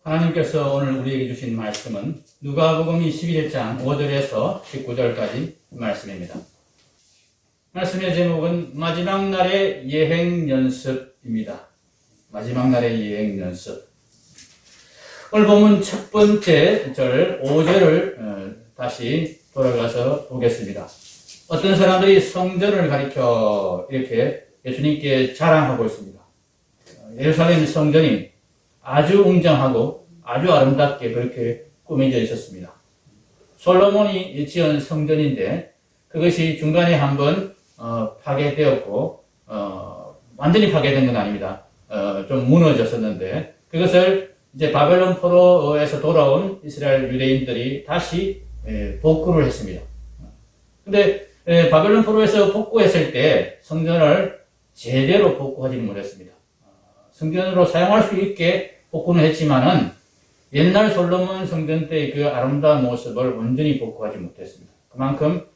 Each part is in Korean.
하나님께서 오늘 우리에게 주신 말씀은 누가복음 21장 5절에서 19절까지 말씀입니다. 말씀의 제목은 마지막 날의 예행 연습입니다. 마지막 날의 예행 연습. 오늘 본문 첫 번째 절 5절을 다시 돌아가서 보겠습니다. 어떤 사람들이 성전을 가리켜 이렇게 예수님께 자랑하고 있습니다. 예루살렘 성전이 아주 웅장하고 아주 아름답게 그렇게 꾸며져 있었습니다. 솔로몬이 지은 성전인데 그것이 중간에 한번 파괴되었고 완전히 파괴된 건 아닙니다. 좀 무너졌었는데 그것을 이제 바벨론 포로에서 돌아온 이스라엘 유대인들이 다시 복구를 했습니다. 근데 바벨론 포로에서 복구했을 때 성전을 제대로 복구하지는 못했습니다. 성전으로 사용할 수 있게 복구는 했지만은 옛날 솔로몬 성전 때의 그 아름다운 모습을 완전히 복구하지 못했습니다. 그만큼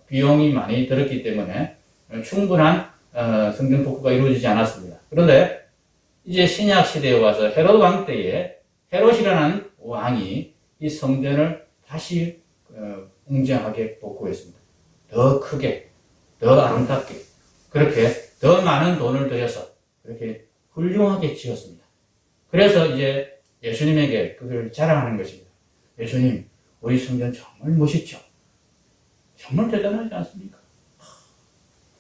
비용이 많이 들었기 때문에 충분한 성전 복구가 이루어지지 않았습니다. 그런데 이제 신약 시대에 와서 헤롯 왕 때에 헤롯이라는 왕이 이 성전을 다시 웅장하게 복구했습니다. 더 크게, 더 아름답게, 그렇게 더 많은 돈을 들여서 그렇게 훌륭하게 지었습니다. 그래서 이제 예수님에게 그걸 자랑하는 것입니다. 예수님, 우리 성전 정말 멋있죠? 정말 대단하지 않습니까?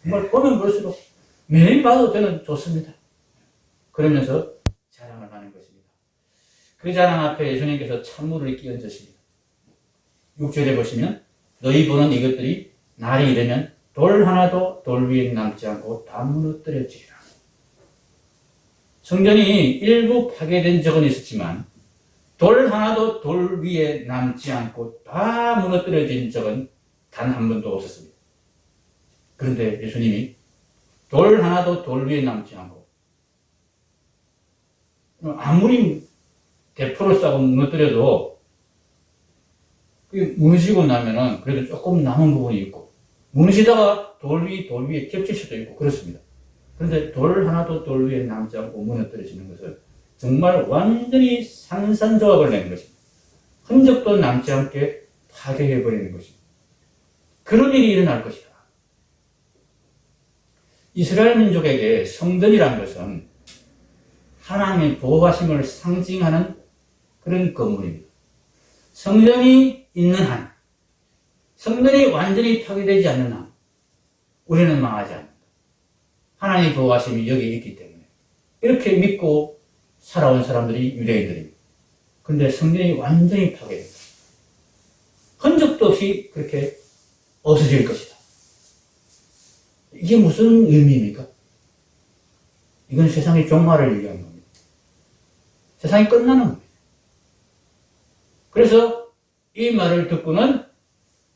정말 보면 볼수록 매일 봐도 저는 좋습니다. 그러면서 자랑을 하는 것입니다. 그 자랑 앞에 예수님께서 찬물을 끼얹으십니다. 6절에 보시면 너희 보는 이것들이 날이 이르면 돌 하나도 돌 위에 남지 않고 다 무너뜨려지리라. 성전이 일부 파괴된 적은 있었지만 돌 하나도 돌 위에 남지 않고 다 무너뜨려진 적은 단 한 번도 없었습니다. 그런데 예수님이 돌 하나도 돌 위에 남지 않고 아무리 대포를 쏴고 무너뜨려도 무너지고 나면은 그래도 조금 남은 부분이 있고 무너지다가 돌 위에 겹칠 수도 있고 그렇습니다. 그런데 돌 하나도 돌 위에 남지 않고 무너뜨려지는 것을 정말 완전히 산산조각을 내는 것입니다. 흔적도 남지 않게 파괴해버리는 것입니다. 그런 일이 일어날 것이다. 이스라엘 민족에게 성전이란 것은 하나님의 보호하심을 상징하는 그런 건물입니다. 성전이 있는 한, 성전이 완전히 파괴되지 않는 한, 우리는 망하지 않는다. 하나님의 보호하심이 여기에 있기 때문에 이렇게 믿고 살아온 사람들이 유대인들입니다. 그런데 성전이 완전히 파괴됩니다. 흔적도 없이 그렇게 없어질 것이다. 이게 무슨 의미입니까? 이건 세상의 종말을 얘기하는 겁니다. 세상이 끝나는 겁니다. 그래서 이 말을 듣고는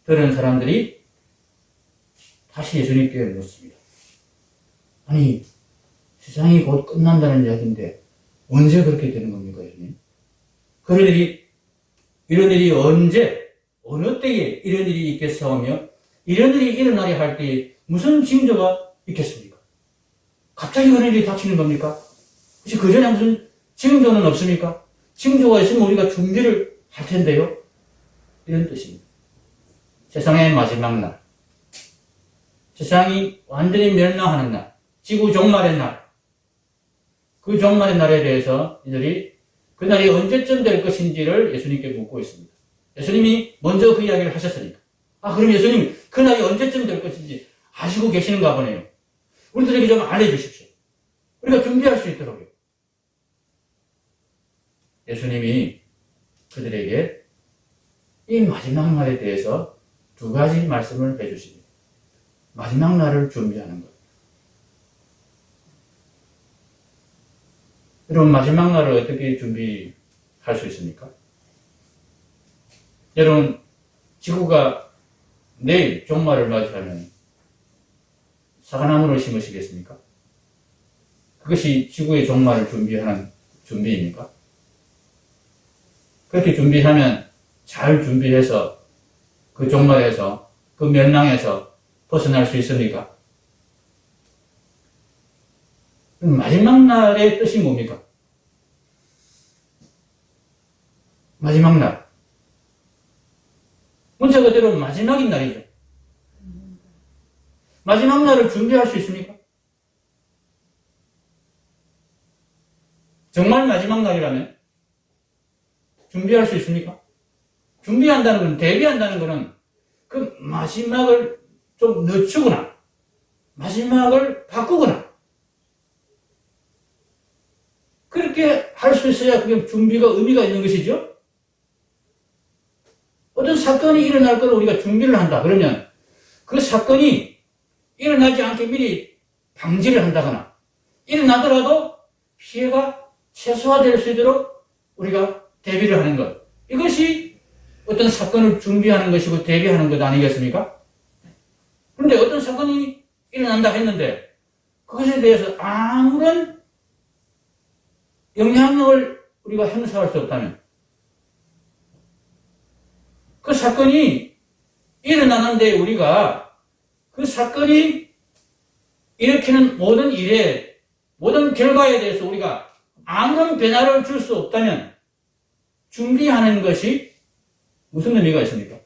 들은 사람들이 다시 예수님께 묻습니다. 아니, 세상이 곧 끝난다는 이야기인데 언제 그렇게 되는 겁니까, 예수님? 이런 일이 언제, 어느 때에 이런 일이 있겠사오며 이런 일이 일어나려 할 때에 무슨 징조가 있겠습니까? 갑자기 그런 일이 닥치는 겁니까? 혹시 그 전에 무슨 징조는 없습니까? 징조가 있으면 우리가 준비를 할 텐데요. 이런 뜻입니다. 세상의 마지막 날, 세상이 완전히 멸망하는 날, 지구 종말의 날, 그 종말의 날에 대해서 이들이 그 날이 언제쯤 될 것인지를 예수님께 묻고 있습니다. 예수님이 먼저 그 이야기를 하셨으니까. 그럼 예수님, 그 날이 언제쯤 될 것인지 아시고 계시는가 보네요. 우리들에게 좀 알려주십시오. 우리가 준비할 수 있도록요. 예수님이 그들에게 이 마지막 날에 대해서 두 가지 말씀을 해주십니다. 마지막 날을 준비하는 것. 여러분, 마지막 날을 어떻게 준비할 수 있습니까? 여러분, 지구가 내일 종말을 맞이하면 사과나무를 심으시겠습니까? 그것이 지구의 종말을 준비하는 준비입니까? 그렇게 준비하면 잘 준비해서 그 종말에서 그 멸망에서 벗어날 수 있습니까? 마지막 날의 뜻이 뭡니까? 마지막 날. 문자 그대로 마지막인 날이죠. 마지막 날을 준비할 수 있습니까? 정말 마지막 날이라면 준비할 수 있습니까? 준비한다는 건, 대비한다는 것은 그 마지막을 좀 늦추거나 마지막을 바꾸거나 그렇게 할 수 있어야 그게 준비가 의미가 있는 것이죠. 어떤 사건이 일어날 걸 우리가 준비를 한다. 그러면 그 사건이 일어나지 않게 미리 방지를 한다거나 일어나더라도 피해가 최소화될 수 있도록 우리가 대비를 하는 것. 이것이 어떤 사건을 준비하는 것이고 대비하는 것 아니겠습니까? 그런데 어떤 사건이 일어난다 했는데 그것에 대해서 아무런 영향력을 우리가 행사할 수 없다면 그 사건이 일어나는데 우리가 그 사건이 일으키는 모든 일에 모든 결과에 대해서 우리가 아무런 변화를 줄 수 없다면 준비하는 것이 무슨 의미가 있습니까?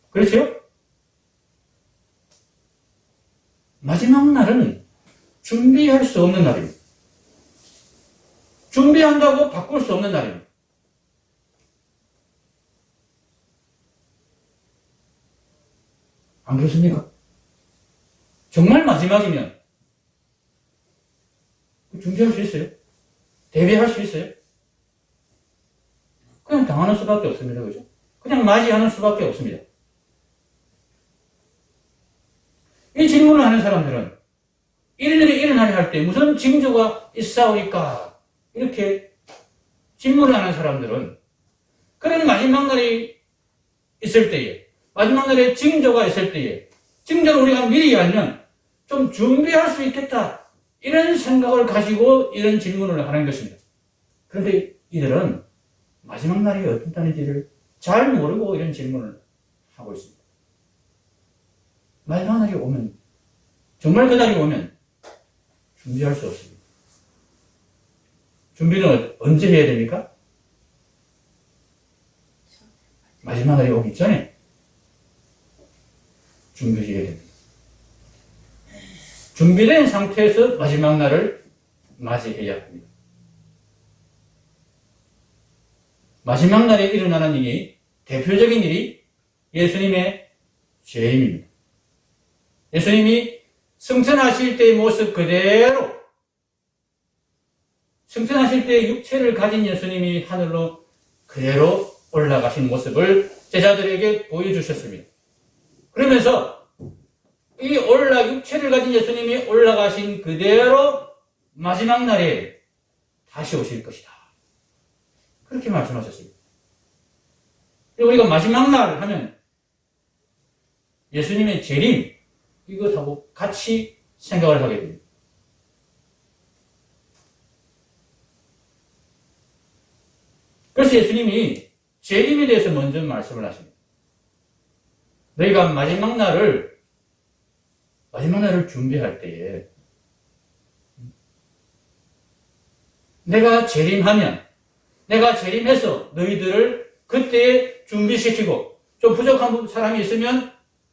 그렇죠? 마지막 날은 준비할 수 없는 날입니다. 준비한다고 바꿀 수 없는 날입니다. 안 그렇습니까? 정말 마지막이면 준비할 수 있어요? 대비할 수 있어요? 그냥 당하는 수밖에 없습니다. 그죠? 그냥 맞이하는 수밖에 없습니다. 이 질문을 하는 사람들은 이런 일이 일어나려 할 때 무슨 징조가 있사오니까 이렇게 질문을 하는 사람들은 그런 마지막 날이 있을 때에 마지막 날에 징조가 있을 때에 징조를 우리가 미리 알면 좀 준비할 수 있겠다 이런 생각을 가지고 이런 질문을 하는 것입니다. 그런데 이들은 마지막 날이 어떤 날인지를 잘 모르고 이런 질문을 하고 있습니다. 마지막 날이 오면 정말 그 날이 오면 준비할 수 없습니다. 준비는 언제 해야 됩니까? 마지막 날이 오기 전에 준비해야 됩니다. 준비된 상태에서 마지막 날을 맞이해야 합니다. 마지막 날에 일어나는 일이 대표적인 일이 예수님의 재림입니다. 예수님이 승천하실 때의 모습 그대로 승천하실 때 육체를 가진 예수님이 하늘로 그대로 올라가신 모습을 제자들에게 보여주셨습니다. 그러면서 이 육체를 가진 예수님이 올라가신 그대로 마지막 날에 다시 오실 것이다. 그렇게 말씀하셨습니다. 우리가 마지막 날 하면 예수님의 재림 이것하고 같이 생각을 하게 됩니다. 그래서 예수님이 재림에 대해서 먼저 말씀을 하십니다. 너희가 마지막 날을 준비할 때에 내가 재림하면 내가 재림해서 너희들을 그때 준비시키고 좀 부족한 사람이 있으면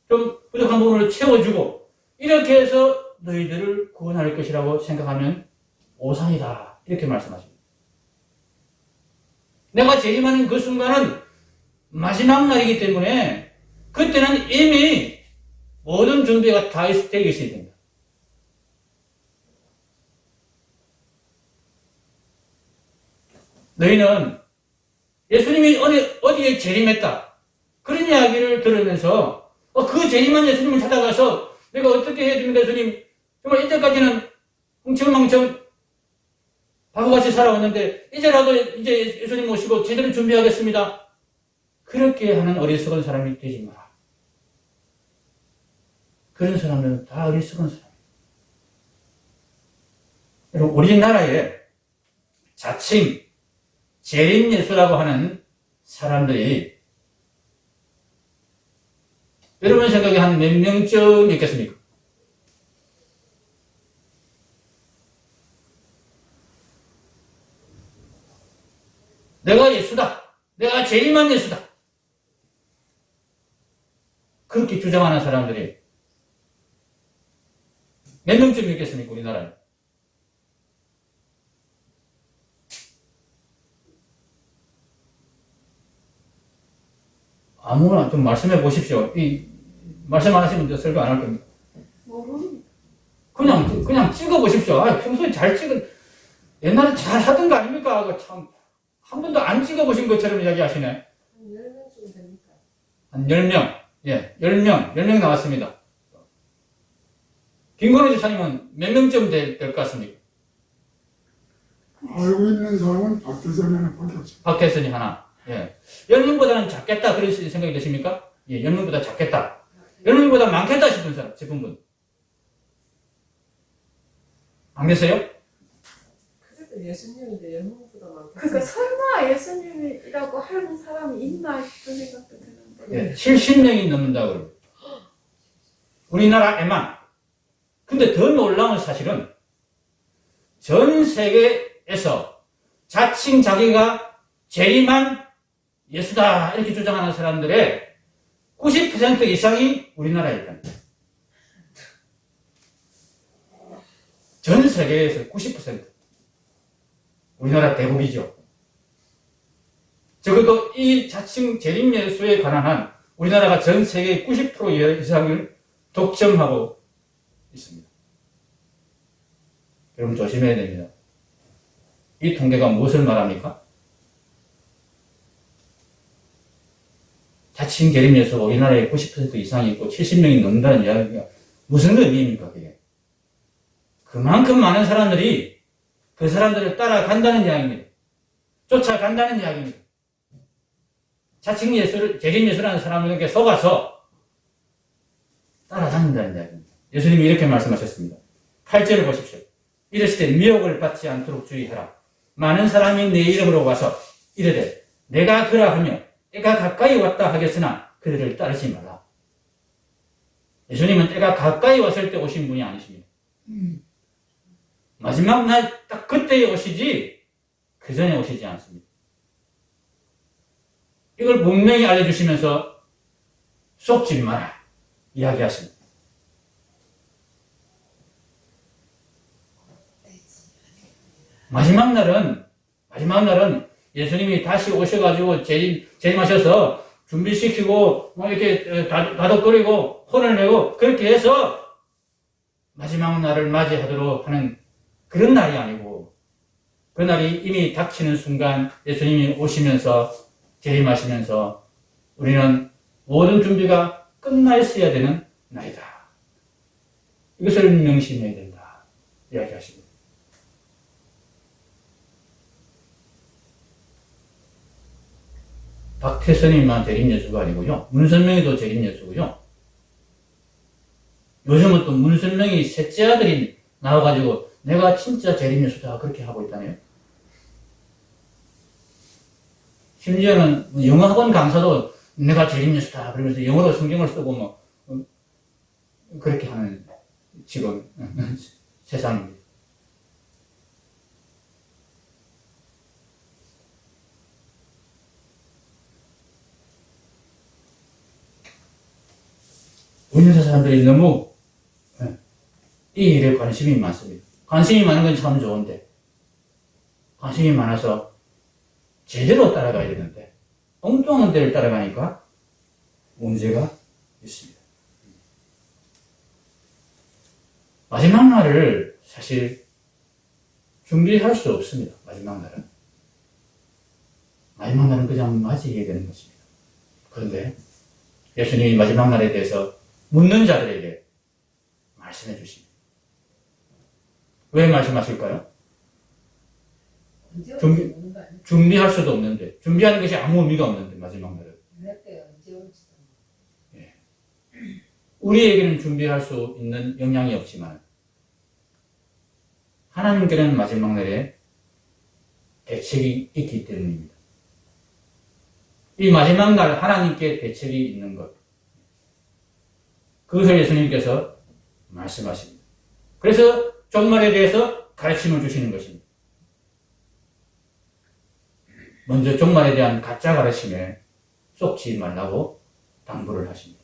좀 부족한 부분을 채워주고 이렇게 해서 너희들을 구원할 것이라고 생각하면 오산이다. 이렇게 말씀하십니다. 내가 재림하는 그 순간은 마지막 날이기 때문에 그때는 이미 모든 준비가 다 되어 있어야 됩니다. 너희는 예수님이 어디에 재림했다. 그런 이야기를 들으면서 그 재림한 예수님을 찾아가서 내가 어떻게 해야 됩니까 예수님? 정말 이때까지는 흥청망청 바보같이 살아왔는데 이제라도 이제 예수님 모시고 제대로 준비하겠습니다. 그렇게 하는 어리석은 사람이 되지 마라. 그런 사람들은 다 어리석은 사람이에요. 여러분 우리나라에 자칭 재림예수라고 하는 사람들이 여러분 생각에 한 몇 명쯤 있겠습니까? 내가 예수다. 내가 제일만 예수다. 그렇게 주장하는 사람들이 몇 명쯤 있겠습니까, 우리나라에? 아무나 좀 말씀해 보십시오. 말씀 안 하시면 설교 안 할 겁니다. 그냥 찍어 보십시오. 평소에 잘 옛날에 잘 하던 거 아닙니까? 참, 한 번도 안 찍어 보신 것처럼 이야기하시네. 한 10명쯤 됩니까? 한 10명. 예, 10명 나왔습니다. 김건희 지사님은 몇 명쯤 될 것 같습니까? 알고 있는 사람은 박대선이 하나밖에 없어요. 박태선이 하나. 예. 10명보다는 작겠다. 그런 생각이 드십니까? 예, 10명보다 작겠다. 10명보다 많겠다 싶은 분. 안 계세요? 그래도 예수님인데 10명보다 많겠어요. 그러니까 설마 예수님이라고 하는 사람이 있나 싶은 생각도 드는데. 예, 70명이 넘는다고 그래요. 우리나라에만. 근데 더 놀라운 사실은 전 세계에서 자칭 자기가 재림한 예수다 이렇게 주장하는 사람들의 90% 이상이 우리나라에 있답니다. 전 세계에서 90%. 우리나라 대국이죠. 적어도 이 자칭 재림 예수에 관한 한 우리나라가 전 세계의 90% 이상을 독점하고 있습니다. 여러분 조심해야 됩니다. 이 통계가 무엇을 말합니까? 자칭 재림 예수가 우리나라에 90% 이상이 있고 70명이 넘는다는 이야기가 무슨 의미입니까? 그게? 그만큼 많은 사람들이 그 사람들을 따라간다는 이야기입니다. 쫓아간다는 이야기입니다. 자칭 예수를, 재림 예수라는 사람에게 속아서 따라다닌다는 이야기입니다. 예수님이 이렇게 말씀하셨습니다. 8절을 보십시오. 이르시되 미혹을 받지 않도록 주의하라. 많은 사람이 내 이름으로 와서 이르되 내가 그라하며 때가 가까이 왔다 하겠으나 그들을 따르지 말라. 예수님은 때가 가까이 왔을 때 오신 분이 아니십니다. 마지막 날 딱 그때에 오시지 그 전에 오시지 않습니다. 이걸 분명히 알려주시면서 속지 마라 이야기하십니다. 마지막 날은 예수님이 다시 오셔가지고 재림하셔서 준비시키고 뭐 이렇게 다독거리고 혼을 내고 그렇게 해서 마지막 날을 맞이하도록 하는 그런 날이 아니고 그 날이 이미 닥치는 순간 예수님이 오시면서 재림하시면서 우리는 모든 준비가 끝나 있어야 되는 날이다. 이것을 명심해야 된다. 이야기하십니다. 박태선이만 재림예수가 아니고요. 문선명이도 재림예수고요. 요즘은 또 문선명이 셋째 아들이 나와가지고 내가 진짜 재림예수다 그렇게 하고 있다네요. 심지어는 영어학원 강사도 내가 재림예수다 그러면서 영어로 성경을 쓰고 뭐 그렇게 하는 지금 세상입니다. 우리나라 사람들이 너무 이 일에 관심이 많습니다. 관심이 많은 건 참 좋은데 관심이 많아서 제대로 따라가야 되는데 엉뚱한 데를 따라가니까 문제가 있습니다. 마지막 날을 사실 준비할 수 없습니다. 마지막 날은 그냥 맞이해야 되는 것입니다. 그런데 예수님이 마지막 날에 대해서 묻는 자들에게 말씀해 주십니다. 왜 말씀하실까요? 언제 올지 모르는 거 아니에요? 준비할 수도 없는데, 준비하는 것이 아무 의미가 없는데, 마지막 날은. 그때가 언제 올지도 모르는 우리에게는 준비할 수 있는 영향이 없지만, 하나님께는 마지막 날에 대책이 있기 때문입니다. 이 마지막 날 하나님께 대책이 있는 것. 그것을 예수님께서 말씀하십니다. 그래서 종말에 대해서 가르침을 주시는 것입니다. 먼저 종말에 대한 가짜 가르침에 속지 말라고 당부를 하십니다.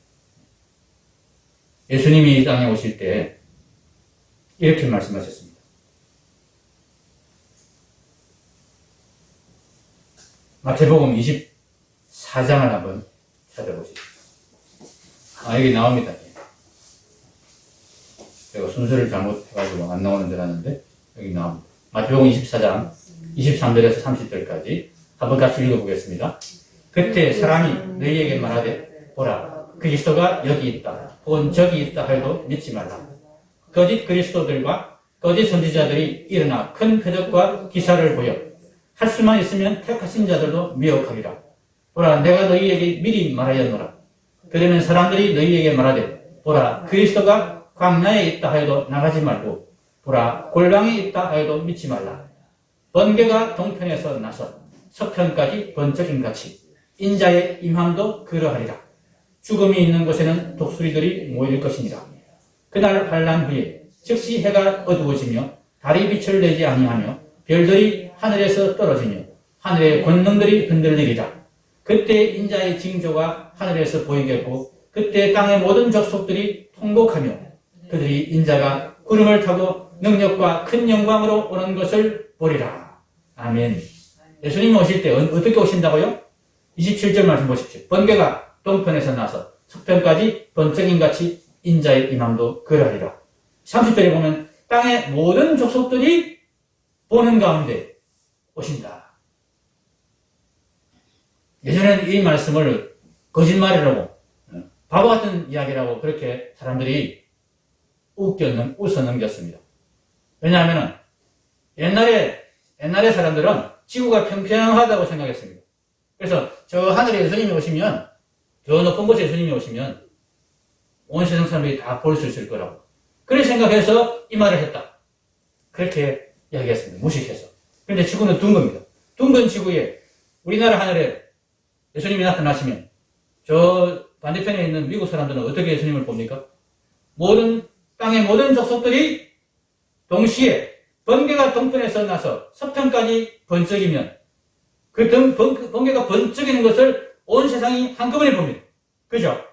예수님이 이 땅에 오실 때 이렇게 말씀하셨습니다. 마태복음 24장을 한번 찾아보시죠. 여기 나옵니다. 제가 순서를 잘못해가지고 안 나오는 줄 알았는데 여기 나옵니다. 마태복음 24장 23절에서 30절까지 한번 같이 읽어보겠습니다. 그때 사람이 너희에게 말하되 보라 그리스도가 여기 있다 혹은 저기 있다 해도 믿지 말라. 거짓 그리스도들과 거짓 선지자들이 일어나 큰 표적과 기사를 보여 할 수만 있으면 택하신 자들도 미혹하리라. 보라 내가 너희에게 미리 말하였노라. 그러면 사람들이 너희에게 말하되 보라 그리스도가 광야에 있다 하여도 나가지 말고 보라 골방에 있다 하여도 믿지 말라. 번개가 동편에서 나서 서편까지 번쩍임 같이 인자의 임함도 그러하리라. 죽음이 있는 곳에는 독수리들이 모일 것이니라. 그날 환난 후에 즉시 해가 어두워지며 달이 빛을 내지 아니하며 별들이 하늘에서 떨어지며 하늘의 권능들이 흔들리리라. 그때 인자의 징조가 하늘에서 보이겠고 그때 땅의 모든 족속들이 통곡하며 그들이 인자가 구름을 타고 능력과 큰 영광으로 오는 것을 보리라. 아멘. 예수님이 오실 때 어떻게 오신다고요? 27절 말씀 보십시오. 번개가 동편에서 나서 서편까지 번쩍임같이 인자의 임함도 그러하리라. 30절에 보면 땅의 모든 족속들이 보는 가운데 오신다. 예전에는 이 말씀을 거짓말이라고 바보 같은 이야기라고 그렇게 사람들이 웃어 넘겼습니다. 왜냐하면 옛날에 사람들은 지구가 평평하다고 생각했습니다. 그래서 저 하늘에 예수님이 오시면 저 높은 곳에 예수님이 오시면 온 세상 사람들이 다 볼 수 있을 거라고 그렇게 생각해서 이 말을 했다. 그렇게 이야기했습니다. 무식해서. 그런데 지구는 둥 겁니다. 둥근 지구에 우리나라 하늘에 예수님이 나타나시면 저 반대편에 있는 미국 사람들은 어떻게 예수님을 봅니까? 땅의 모든 족속들이 동시에 번개가 동편에서 나서 서편까지 번쩍이면 그 번개가 번쩍이는 것을 온 세상이 한꺼번에 봅니다. 그죠?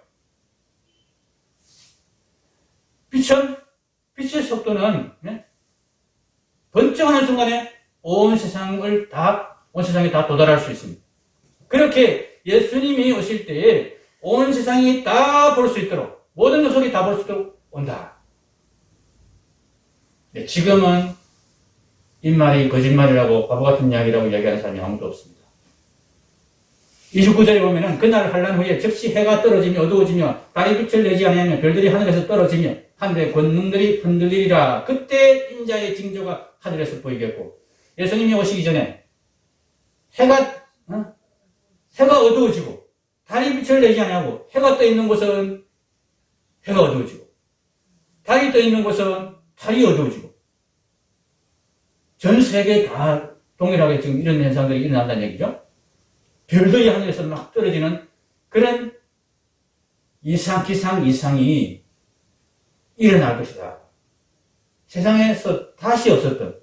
빛의 속도는 번쩍하는 순간에 온 세상에 다 도달할 수 있습니다. 그렇게 예수님이 오실 때에 온 세상이 다 볼 수 있도록 모든 족속이 다 볼 수 있도록 온다. 네, 지금은 이 거짓말이라고 바보 같은 이야기라고 이야기하는 사람이 아무도 없습니다. 29절에 보면은 그날 환난 후에 즉시 해가 떨어지며 어두워지며 달이 빛을 내지 아니하며 별들이 하늘에서 떨어지며 하늘의 권능들이 흔들리리라. 그때 인자의 징조가 하늘에서 보이겠고 예수님이 오시기 전에 해가 어두워지고 달이 빛을 내지 아니하고 해가 떠 있는 곳은 해가 어두워지고 달이 떠 있는 곳은 달이 어두워지고 전 세계 다 동일하게 지금 이런 현상들이 일어난다는 얘기죠. 별들이 하늘에서 막 떨어지는 그런 기상 이상이 일어날 것이다. 세상에서 다시 없었던,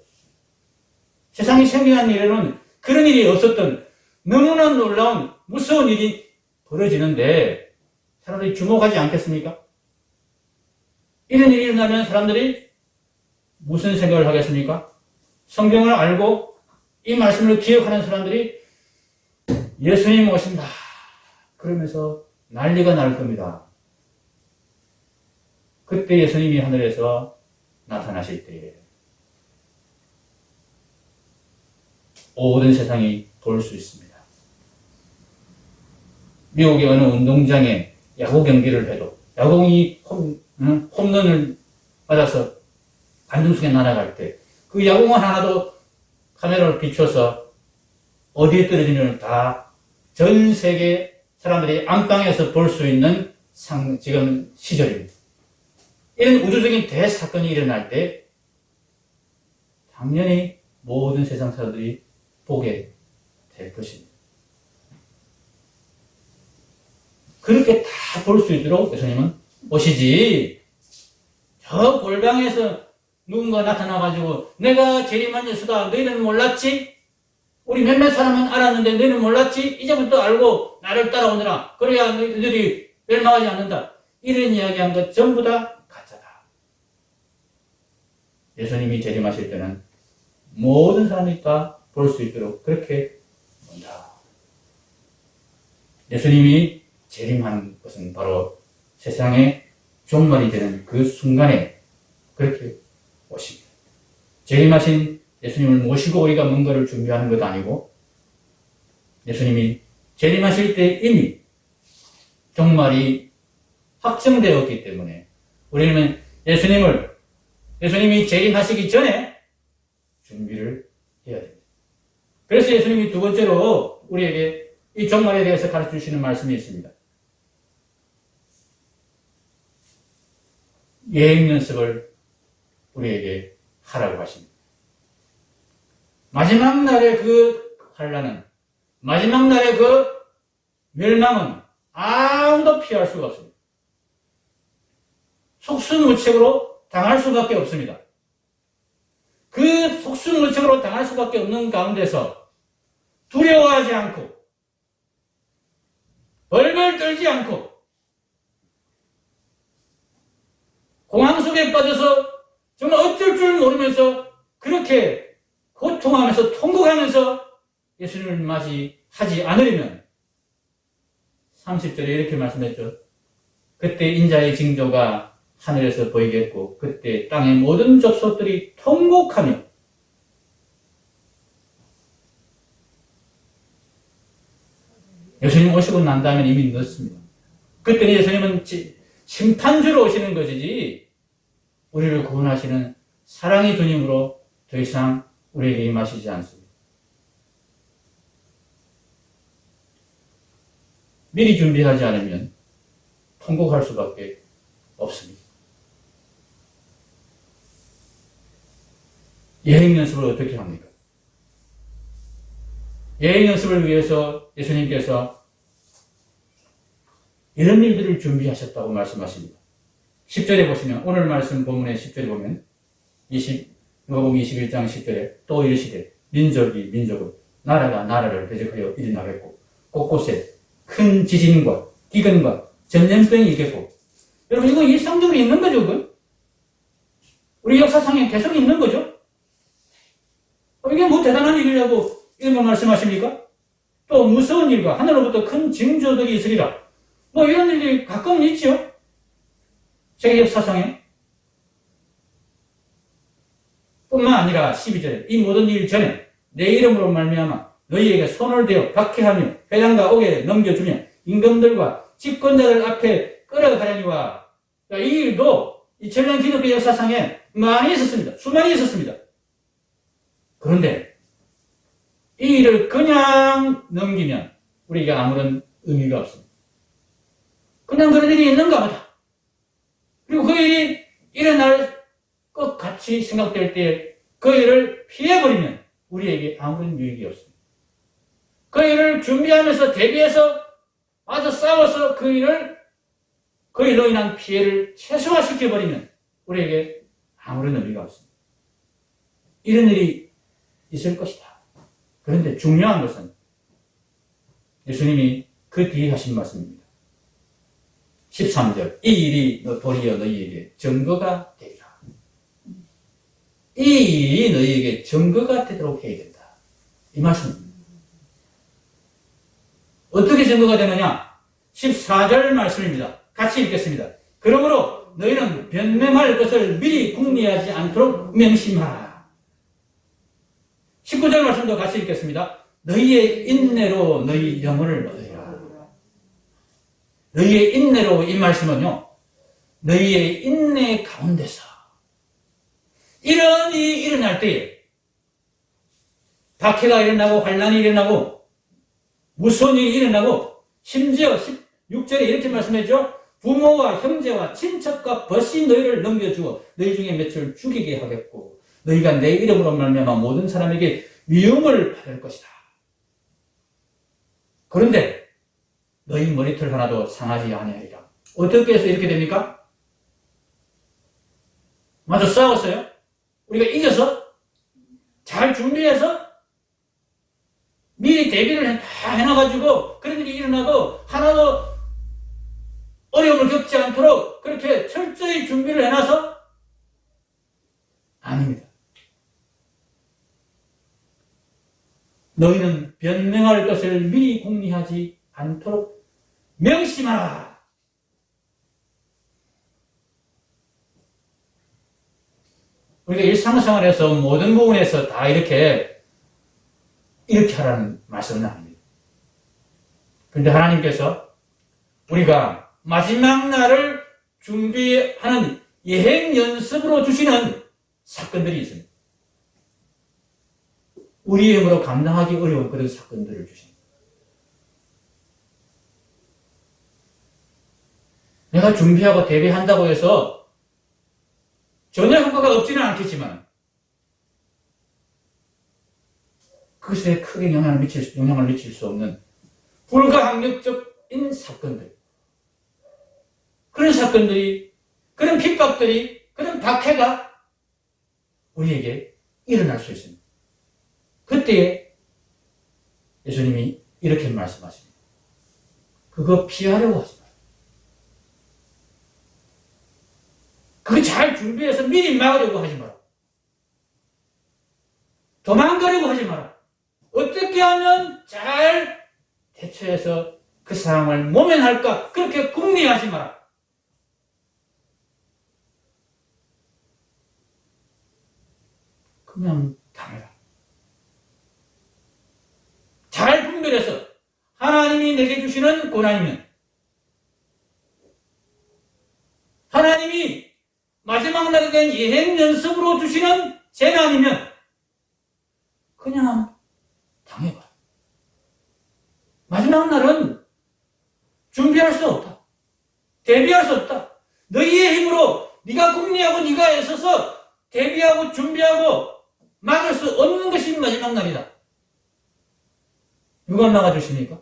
세상이 생겨난 이래로는 그런 일이 없었던 너무나 놀라운 무서운 일이 벌어지는데 사람들이 주목하지 않겠습니까? 이런 일이 일어나면 사람들이 무슨 생각을 하겠습니까? 성경을 알고 이 말씀을 기억하는 사람들이 예수님 오신다 그러면서 난리가 날 겁니다. 그때 예수님이 하늘에서 나타나실 때 모든 세상이 볼 수 있습니다. 미국의 어느 운동장에 야구 경기를 해도 야구공이 홈런을 맞아서 관중석에 날아갈 때 그 야구공 하나도 카메라를 비춰서 어디에 떨어지면 다 전 세계 사람들이 안방에서 볼 수 있는 지금 시절입니다. 이런 우주적인 대사건이 일어날 때 당연히 모든 세상 사람들이 보게 될 것입니다. 그렇게 다 볼 수 있도록 예수님은 오시지 저 골방에서 누군가 나타나가지고 내가 재림한 예수다 너희는 몰랐지? 우리 몇몇 사람은 알았는데 너희는 몰랐지? 이제부터 알고 나를 따라오느라. 그래야 너희들이 멸망하지 않는다. 이런 이야기한 것 전부 다 가짜다. 예수님이 재림하실 때는 모든 사람이 다 볼 수 있도록 그렇게 온다. 예수님이 재림하는 것은 바로 세상의 종말이 되는 그 순간에 그렇게 오십니다. 재림하신 예수님을 모시고 우리가 뭔가를 준비하는 것도 아니고 예수님이 재림하실 때 이미 종말이 확정되었기 때문에 우리는 예수님이 재림하시기 전에 준비를 해야 됩니다. 그래서 예수님이 두 번째로 우리에게 이 종말에 대해서 가르쳐 주시는 말씀이 있습니다. 예행 연습을 우리에게 하라고 하십니다. 마지막 날의 그 환난은, 마지막 날의 그 멸망은 아무도 피할 수가 없습니다. 속수무책으로 당할 수밖에 없습니다. 그 속수무책으로 당할 수밖에 없는 가운데서 두려워하지 않고 벌벌 떨지 않고 공황 속에 빠져서 정말 어쩔 줄 모르면서 그렇게 고통하면서 통곡하면서 예수님을 맞이하지 않으려면 30절에 이렇게 말씀했죠. 그때 인자의 징조가 하늘에서 보이겠고 그때 땅의 모든 족속들이 통곡하며 예수님 오시고 난 다음에 이미 늦었습니다. 그때는 예수님은 심판주로 오시는 것이지 우리를 구원하시는 사랑의 주님으로 더 이상 우리에게 임하시지 않습니다. 미리 준비하지 않으면 통곡할 수밖에 없습니다. 예행 연습을 어떻게 합니까? 예행 연습을 위해서 예수님께서 이런 일들을 준비하셨다고 말씀하십니다. 10절에 보시면 오늘 말씀 본문의 10절에 보면 누가복음 21장 10절에 또 이르시되 민족이 민족을 나라가 나라를 대적하여 일어나겠고 곳곳에 큰 지진과 기근과 전염병이 있겠고 여러분 이거 일상적으로 있는 거죠. 그건? 우리 역사상에 계속 있는 거죠. 이게 뭐 대단한 일이라고 이런 거 말씀하십니까? 또 무서운 일과 하늘로부터 큰 징조들이 있으리라. 뭐 이런 일이 가끔은 있죠. 세계 역사상에. 뿐만 아니라 12절에 이 모든 일 전에 내 이름으로 말미암아 너희에게 손을 대어 박해하며 회당과 옥에 넘겨주며 임금들과 집권자들 앞에 끌어가려니와 이 일도 이 전년 기독교 역사상에 많이 있었습니다. 수많이 있었습니다. 그런데 이 일을 그냥 넘기면 우리가 아무런 의미가 없습니다. 그냥 그런 일이 있는가 보다. 그리고 그 일이 일어날 것 같이 생각될 때 그 일을 피해버리면 우리에게 아무런 유익이 없습니다. 그 일을 준비하면서 대비해서 와서 싸워서 그 일로 인한 피해를 최소화시켜버리면 우리에게 아무런 의미가 없습니다. 이런 일이 있을 것이다. 그런데 중요한 것은 예수님이 그 뒤에 하신 말씀입니다. 13절 이 일이 도리어 너희에게 증거가 되리라. 이 일이 너희에게 증거가 되도록 해야 된다. 이 말씀입니다. 어떻게 증거가 되느냐? 14절 말씀입니다. 같이 읽겠습니다. 그러므로 너희는 변명할 것을 미리 궁리하지 않도록 명심하라. 19절 말씀도 같이 읽겠습니다. 너희의 인내로 너희 영혼을 얻으리라. 너희의 인내로 이 말씀은요. 너희의 인내 가운데서 이런 일이 일어날 때에 박해가 일어나고 환난이 일어나고 무서운 일이 일어나고 심지어 16절에 이렇게 말씀했죠. 부모와 형제와 친척과 벗이 너희를 넘겨주어 너희 중에 몇을 죽이게 하겠고 너희가 내 이름으로 말미암아 모든 사람에게 미움을 받을 것이다. 그런데 너희 머리털 하나도 상하지 아니하리라. 어떻게 해서 이렇게 됩니까? 맞아 싸웠어요? 우리가 이겨서? 잘 준비해서? 미리 대비를 다 해놔가지고 그런 일이 일어나도 하나도 어려움을 겪지 않도록 그렇게 철저히 준비를 해놔서? 아닙니다. 너희는 변명할 것을 미리 궁리하지 않도록 명심하라. 우리가 일상생활에서 모든 부분에서 다 이렇게 하라는 말씀은 아닙니다. 그런데 하나님께서 우리가 마지막 날을 준비하는 예행 연습으로 주시는 사건들이 있습니다. 우리의 힘으로 감당하기 어려운 그런 사건들을 주십니다. 내가 준비하고 대비한다고 해서 전혀 효과가 없지는 않겠지만 그것에 크게 영향을 미칠 수 없는 불가항력적인 사건들, 그런 사건들이, 그런 핍박들이, 그런 박해가 우리에게 일어날 수 있습니다. 그때에 예수님이 이렇게 말씀하십니다. 그거 피하려고 하지 마라. 그거 잘 준비해서 미리 막으려고 하지 마라. 도망가려고 하지 마라. 어떻게 하면 잘 대처해서 그 상황을 모면할까? 그렇게 궁리하지 마라. 그냥 당해라. 잘 분별해서 하나님이 내게 주시는 고난이면, 하나님이 마지막 날에 대한 예행 연습으로 주시는 재난이면 그냥 당해봐. 마지막 날은 준비할 수 없다. 대비할 수 없다. 너희의 힘으로 네가 궁리하고 네가 애써서 대비하고 준비하고 막을 수 없는 것이 마지막 날이다. 누가 막아주십니까?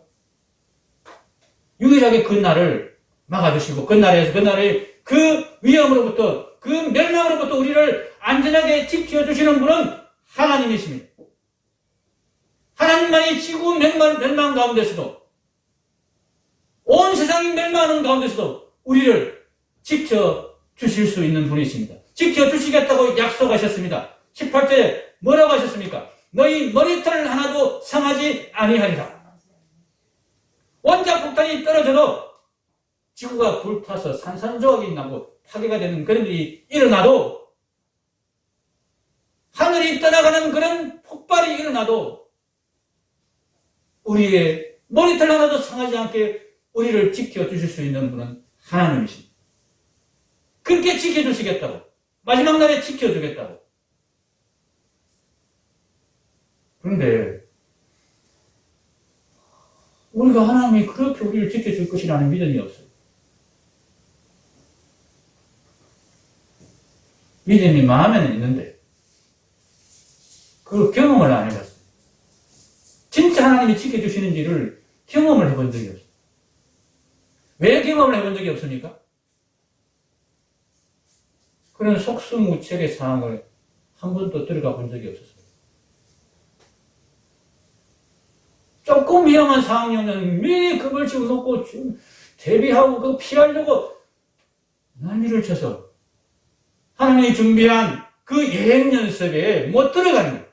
유일하게 그 날을 막아주시고 그 날의 그 위험으로부터 그 멸망으로부터 우리를 안전하게 지켜주시는 분은 하나님이십니다. 하나님만이 지구 멸망 가운데서도 온 세상이 멸망하는 가운데서도 우리를 지켜주실 수 있는 분이십니다. 지켜주시겠다고 약속하셨습니다. 18절에 뭐라고 하셨습니까? 너희 머리털 하나도 상하지 아니하리라. 원자폭탄이 떨어져도 지구가 불타서 산산조각이 나고 파괴가 되는 그런 일이 일어나도, 하늘이 떠나가는 그런 폭발이 일어나도 우리의 머리털 하나도 상하지 않게 우리를 지켜주실 수 있는 분은 하나님이십니다. 그렇게 지켜주시겠다고, 마지막 날에 지켜주겠다고. 그런데 우리가 하나님이 그렇게 우리를 지켜줄 것이라는 믿음이 없어요. 믿음이 마음에는 있는데 그걸 경험을 안 해봤어요. 진짜 하나님이 지켜주시는지를 경험을 해본 적이 없어요. 왜 경험을 해본 적이 없습니까? 그런 속수무책의 상황을 한 번도 들어가 본 적이 없었어요. 조금 위험한 상황이면 미리 급을 지고 놓고 대비하고 그거 피하려고 난리를 쳐서 하나님이 준비한 그 예행 연습에 못 들어가는 거예요.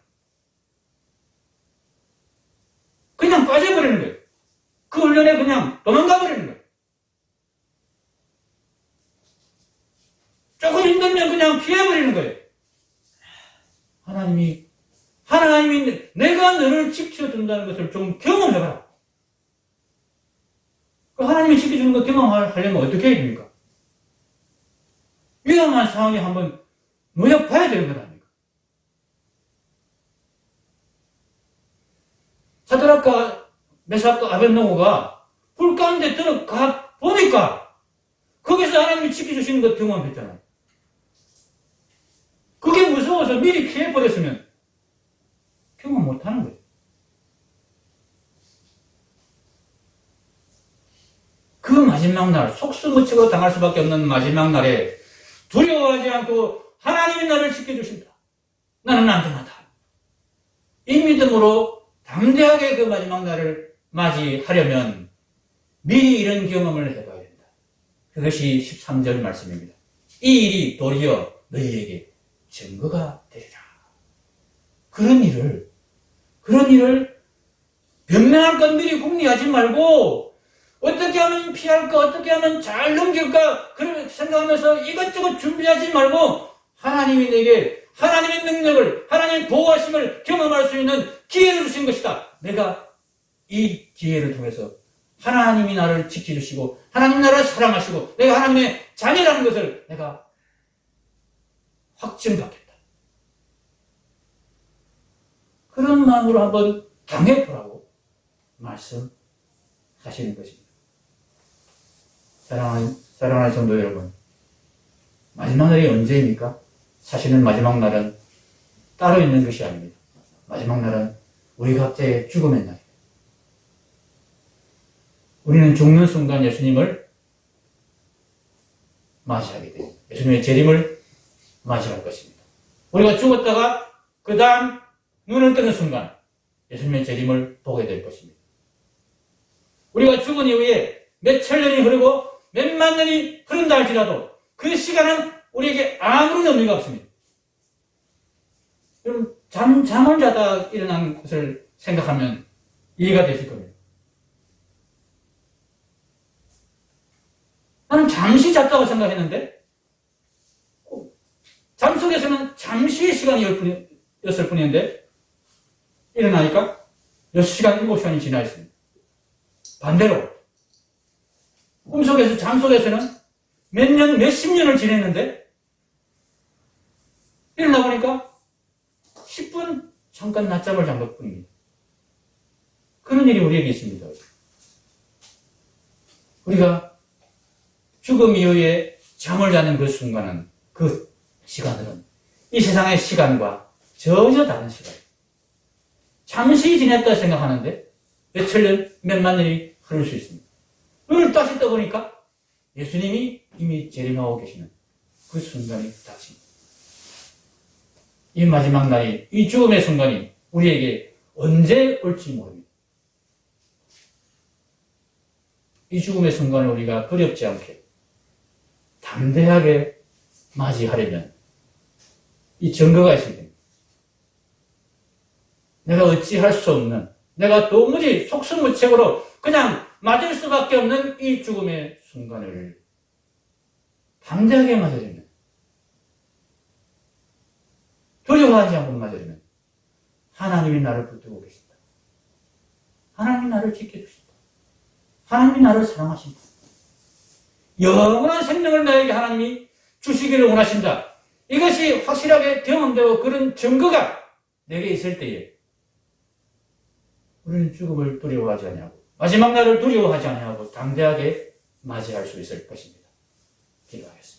그냥 빠져버리는 거예요. 그 훈련에 그냥 도망가 버리는 거예요. 조금 힘들면 그냥 피해버리는 거예요. 하나님이 내가 너를 지켜준다는 것을 좀 경험해봐라. 그 하나님이 지켜주는 거 경험하려면 어떻게 해야 됩니까? 위험한 상황에 한번 놓여봐야 되는 것 아닙니까? 사드락과 메삭과 아벳느고가 불 가운데 들어가 보니까 거기서 하나님이 지켜주시는 것 경험했잖아요. 그게 무서워서 미리 피해버렸으면 경험 못하는 거예요. 그 마지막 날, 속수무책으로 당할 수밖에 없는 마지막 날에 두려워하지 않고 하나님이 나를 지켜주신다. 나는 안전하다. 이 믿음으로 담대하게 그 마지막 날을 맞이하려면 미리 이런 경험을 해봐야 된다. 그것이 13절 말씀입니다. 이 일이 도리어 너희에게 증거가 되리라. 그런 일을 변명할 건 미리 궁리하지 말고 어떻게 하면 피할까, 어떻게 하면 잘 넘길까 그렇게 생각하면서 이것저것 준비하지 말고 하나님이 내게 하나님의 능력을, 하나님의 보호하심을 경험할 수 있는 기회를 주신 것이다. 내가 이 기회를 통해서 하나님이 나를 지켜주시고 하나님 나를 사랑하시고 내가 하나님의 자녀라는 것을 내가 확증받겠다. 그런 마음으로 한번 당해보라고 말씀하시는 것입니다. 사랑하는 성도 여러분, 마지막 날이 언제입니까? 사실은 마지막 날은 따로 있는 것이 아닙니다. 마지막 날은 우리 각자의 죽음의 날입니다. 우리는 죽는 순간 예수님을 맞이하게 됩니다. 예수님의 재림을 맞이할 것입니다. 우리가 죽었다가 그 다음 눈을 뜨는 순간 예수님의 재림을 보게 될 것입니다. 우리가 죽은 이후에 몇 천년이 흐르고 몇만 년이 흐른다 할지라도 그 시간은 우리에게 아무런 의미가 없습니다. 여러분, 잠을 자다 일어난 것을 생각하면 이해가 되실 겁니다. 나는 잠시 잤다고 생각했는데 잠 속에서는 잠시의 시간이었을 뿐인데 일어나니까 6시간, 7시간이 지나 있습니다. 반대로 꿈속에서, 잠 속에서는 몇 년, 몇십 년을 지냈는데 일어나 보니까 10분 잠깐 낮잠을 잔 것 뿐입니다. 그런 일이 우리에게 있습니다. 우리가 죽음 이후에 잠을 자는 그 순간은, 그 시간은 이 세상의 시간과 전혀 다른 시간입니다. 잠시 지냈다 생각하는데 몇천 년, 몇만 년이 흐를 수 있습니다. 오늘 다시 떠보니까 예수님이 이미 재림하고 계시는 그 순간이 닥칩니다. 이 마지막 날이, 이 죽음의 순간이 우리에게 언제 올지 모릅니다. 이 죽음의 순간을 우리가 두렵지 않게 담대하게 맞이하려면 이 증거가 있어야 됩니다. 내가 어찌할 수 없는, 내가 도무지 속수무책으로 그냥 맞을 수밖에 없는 이 죽음의 순간을 담대하게 맞으려면, 두려워하지 않고 맞으려면 하나님이 나를 붙들고 계신다. 하나님이 나를 지켜주신다. 하나님이 나를 사랑하신다. 영원한 생명을 나에게 하나님이 주시기를 원하신다. 이것이 확실하게 경험되고 그런 증거가 내게 있을 때에 우리는 죽음을 두려워하지 아니하고 마지막 날을 두려워하지 아니하고 담대하게 맞이할 수 있을 것입니다. 기도하겠습니다.